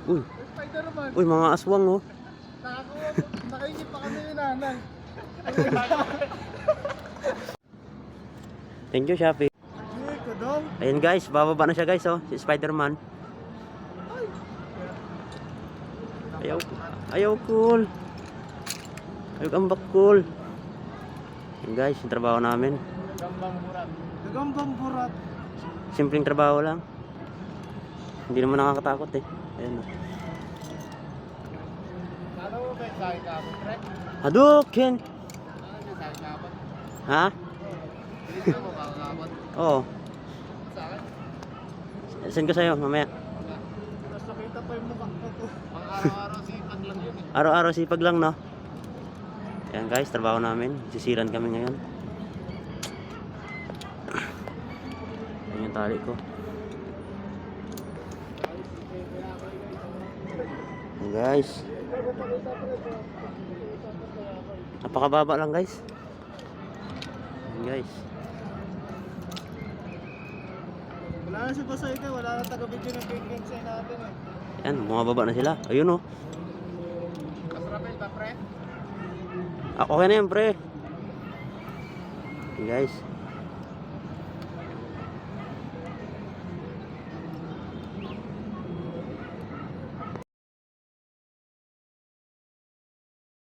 Uy. Spider-Man. Uy, mga aswang oh. Nakainip pa kami yung nanay. Thank you, Shopee. Kodong. Ayun guys, bababa na siya guys oh, si Spider-Man. Ayaw. Ayaw cool. Ayaw ambak cool. Ayun guys, yung trabaho namin. Gagambang burat. Simpleng trabaho lang. Hindi naman nakakatakot eh. Ayun oh. Ano mo ba sa ikabot, pre? Hadouken! Ano sa ikabot? Ha? Hindi mo makakabot. Oo. Sa akin? Send ko sa'yo mamaya. Tapos nakita pa yung mukha ko. Pang araw-araw sipag lang yun eh. Araw-araw sipag lang no. Ayan guys, trabaho namin. Sisiran kami ngayon. Ayan yung tali ko. Ayan guys. Napakababa lang guys. Ayan guys. Wala na si Basay ka, wala na taga-video ng big-big natin eh. Ayan, bumababa na sila. Ayun oh. Kasrapel ba, pre? Okay na yan pre. Ayan guys.